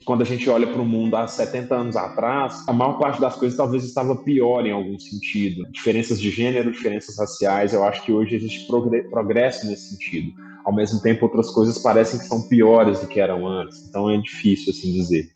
Quando a gente olha para o mundo há 70 anos atrás, a maior parte das coisas talvez estava pior em algum sentido. Diferenças de gênero, diferenças raciais, eu acho que hoje existe progresso nesse sentido. Ao mesmo tempo, outras coisas parecem que são piores do que eram antes. Então é difícil assim dizer.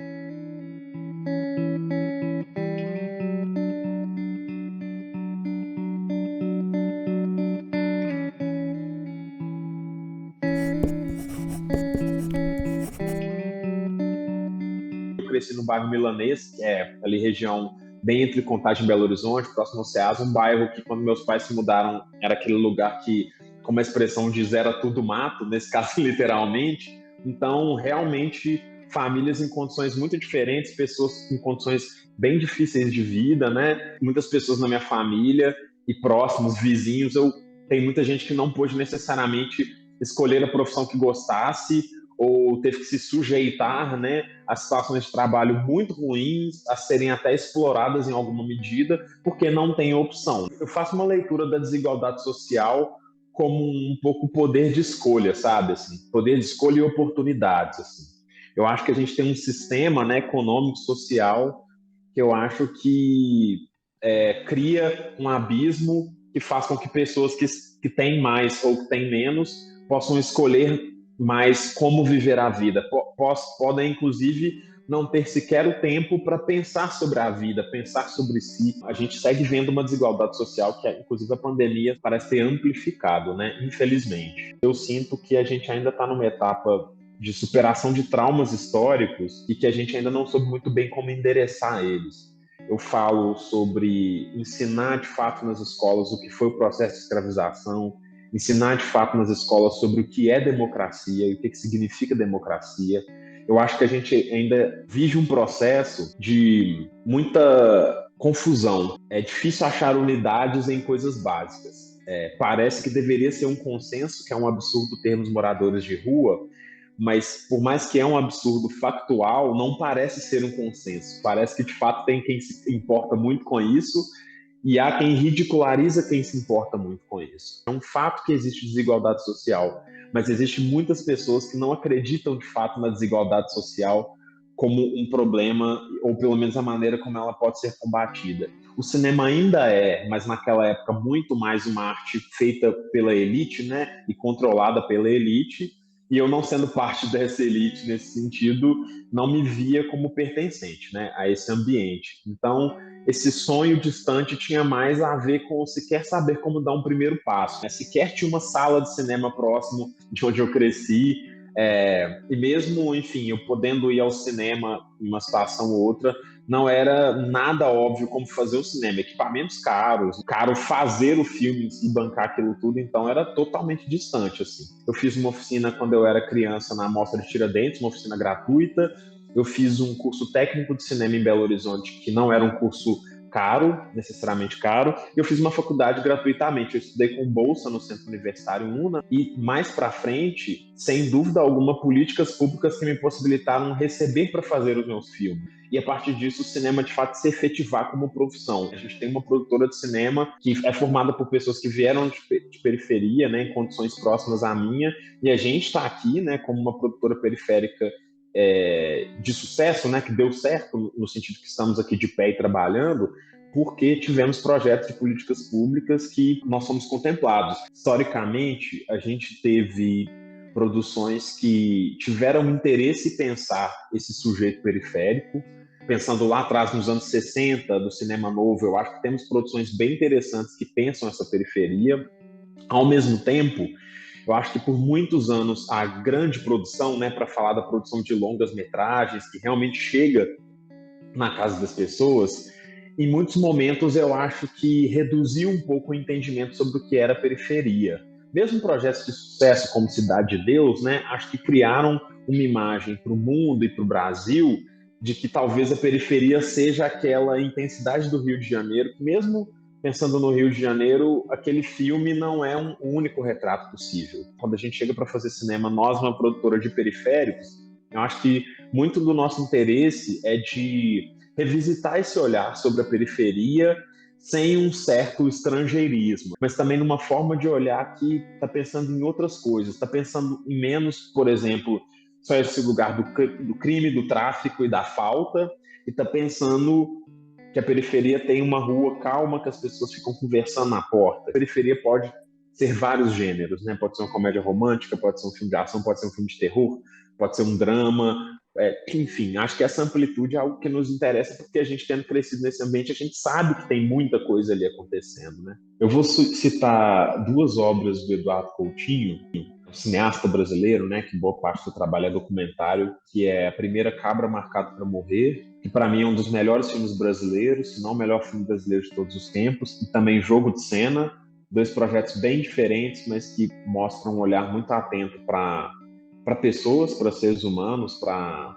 Eu cresci no bairro Milanês, que é ali região bem entre Contagem e Belo Horizonte, próximo ao Ceasa, um bairro que quando meus pais se mudaram era aquele lugar que, como a expressão diz, era tudo mato, nesse caso literalmente. Então, realmente, famílias em condições muito diferentes, pessoas em condições bem difíceis de vida, né? Muitas pessoas na minha família e próximos, vizinhos, eu tem muita gente que não pôde necessariamente escolher a profissão que gostasse ou teve que se sujeitar, né, a situações de trabalho muito ruins, a serem até exploradas em alguma medida, porque não tem opção. Eu faço uma leitura da desigualdade social como um pouco poder de escolha, sabe? Assim, poder de escolha e oportunidades. Assim. Eu acho que a gente tem um sistema, né, econômico, social, que eu acho que cria um abismo que faz com que pessoas que têm mais ou que têm menos possam escolher mais como viver a vida. Podem, inclusive, não ter sequer o tempo para pensar sobre a vida, pensar sobre si. A gente segue vendo uma desigualdade social que, inclusive, a pandemia parece ter amplificado, né? Infelizmente. Eu sinto que a gente ainda está numa etapa de superação de traumas históricos e que a gente ainda não soube muito bem como endereçar eles. Eu falo sobre ensinar de fato nas escolas o que foi o processo de escravização, ensinar de fato nas escolas sobre o que é democracia e o que significa democracia. Eu acho que a gente ainda vive um processo de muita confusão. É difícil achar unidades em coisas básicas. Parece que deveria ser um consenso, que é um absurdo termos moradores de rua, mas por mais que é um absurdo factual, não parece ser um consenso. Parece que de fato tem quem se importa muito com isso e há quem ridiculariza quem se importa muito com isso. É um fato que existe desigualdade social, mas existe muitas pessoas que não acreditam de fato na desigualdade social como um problema, ou pelo menos a maneira como ela pode ser combatida. O cinema ainda é, mas naquela época, muito mais uma arte feita pela elite, né, e controlada pela elite, e eu não sendo parte dessa elite nesse sentido, não me via como pertencente, né, a esse ambiente. Então, esse sonho distante tinha mais a ver com sequer saber como dar um primeiro passo, né? Sequer tinha uma sala de cinema próximo de onde eu cresci, e mesmo, enfim, eu podendo ir ao cinema em uma situação ou outra, não era nada óbvio como fazer o cinema. Equipamentos caros, caro fazer o filme e bancar aquilo tudo, então era totalmente distante, assim. Eu fiz uma oficina quando eu era criança na Mostra de Tiradentes, uma oficina gratuita. Eu fiz um curso técnico de cinema em Belo Horizonte, que não era um curso caro, necessariamente caro. Eu fiz uma faculdade gratuitamente. Eu estudei com bolsa no Centro Universitário UNA e mais para frente, sem dúvida alguma, políticas públicas que me possibilitaram receber para fazer os meus filmes. E a partir disso, o cinema de fato se efetivar como profissão. A gente tem uma produtora de cinema que é formada por pessoas que vieram de periferia, né, em condições próximas à minha, e a gente está aqui, né, como uma produtora periférica de sucesso, né, que deu certo no sentido que estamos aqui de pé e trabalhando, porque tivemos projetos de políticas públicas que nós somos contemplados. Historicamente, a gente teve produções que tiveram interesse em pensar esse sujeito periférico, pensando lá atrás nos anos 60 do cinema novo, eu acho que temos produções bem interessantes que pensam essa periferia. Ao mesmo tempo, eu acho que por muitos anos a grande produção, né, para falar da produção de longas metragens, que realmente chega na casa das pessoas, em muitos momentos eu acho que reduziu um pouco o entendimento sobre o que era periferia. Mesmo projetos de sucesso como Cidade de Deus, né, acho que criaram uma imagem para o mundo e para o Brasil de que talvez a periferia seja aquela intensidade do Rio de Janeiro, que mesmo pensando no Rio de Janeiro, aquele filme não é um único retrato possível. Quando a gente chega para fazer cinema, nós, uma produtora de periféricos, eu acho que muito do nosso interesse é de revisitar esse olhar sobre a periferia sem um certo estrangeirismo, mas também numa forma de olhar que está pensando em outras coisas, está pensando em menos, por exemplo, só esse lugar do crime, do tráfico e da falta, e está pensando que a periferia tem uma rua calma, que as pessoas ficam conversando na porta. A periferia pode ser vários gêneros, né? Pode ser uma comédia romântica, pode ser um filme de ação, pode ser um filme de terror, pode ser um drama, enfim, acho que essa amplitude é algo que nos interessa, porque a gente tendo crescido nesse ambiente, a gente sabe que tem muita coisa ali acontecendo, né? Eu vou citar duas obras do Eduardo Coutinho, um cineasta brasileiro, né, que boa parte do trabalho é documentário, que é A Primeira Cabra Marcada para Morrer, que para mim é um dos melhores filmes brasileiros, se não o melhor filme brasileiro de todos os tempos, e também Jogo de Cena, dois projetos bem diferentes, mas que mostram um olhar muito atento para pessoas, para seres humanos, para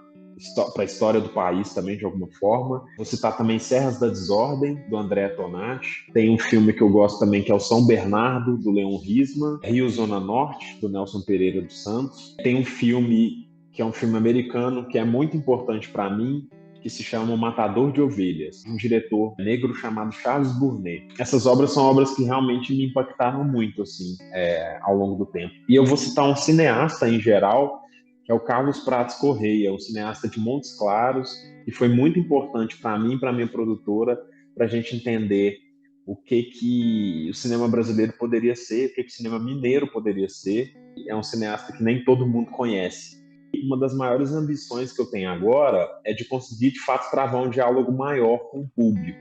a história do país também, de alguma forma. Vou citar também Serras da Desordem, do André Tonati. Tem um filme que eu gosto também, que é o São Bernardo, do Leon Risman. Rio Zona Norte, do Nelson Pereira dos Santos. Tem um filme que é um filme americano, que é muito importante para mim, que se chama O Matador de Ovelhas, um diretor negro chamado Charles Burnet. Essas obras são obras que realmente me impactaram muito, assim, ao longo do tempo. E eu vou citar um cineasta em geral, que é o Carlos Prates Correia, um cineasta de Montes Claros, que foi muito importante para mim e para minha produtora, para a gente entender o que o cinema brasileiro poderia ser, o que o cinema mineiro poderia ser. É um cineasta que nem todo mundo conhece. Uma das maiores ambições que eu tenho agora é de conseguir, de fato, travar um diálogo maior com o público.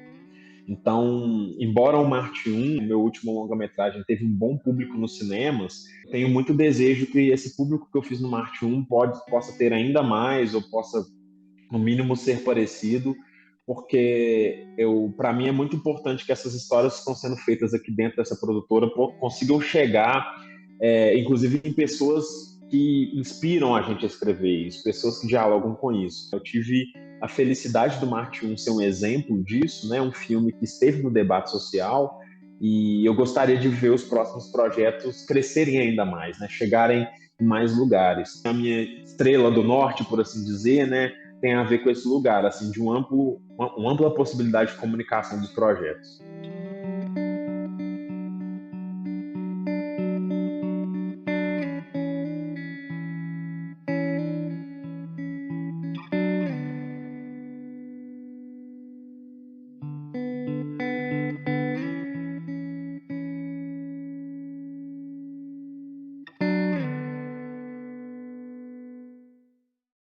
Então, embora o Marte 1, meu último longa-metragem, teve um bom público nos cinemas, eu tenho muito desejo que esse público que eu fiz no Marte 1 possa ter ainda mais, ou possa, no mínimo, ser parecido, porque para mim é muito importante que essas histórias que estão sendo feitas aqui dentro dessa produtora consigam chegar, inclusive, em pessoas que inspiram a gente a escrever isso, pessoas que dialogam com isso. Eu tive a felicidade do Marte 1 ser um exemplo disso, né? Um filme que esteve no debate social, e eu gostaria de ver os próximos projetos crescerem ainda mais, né? Chegarem em mais lugares. A minha estrela do norte, por assim dizer, né? Tem a ver com esse lugar, assim, de uma ampla possibilidade de comunicação dos projetos.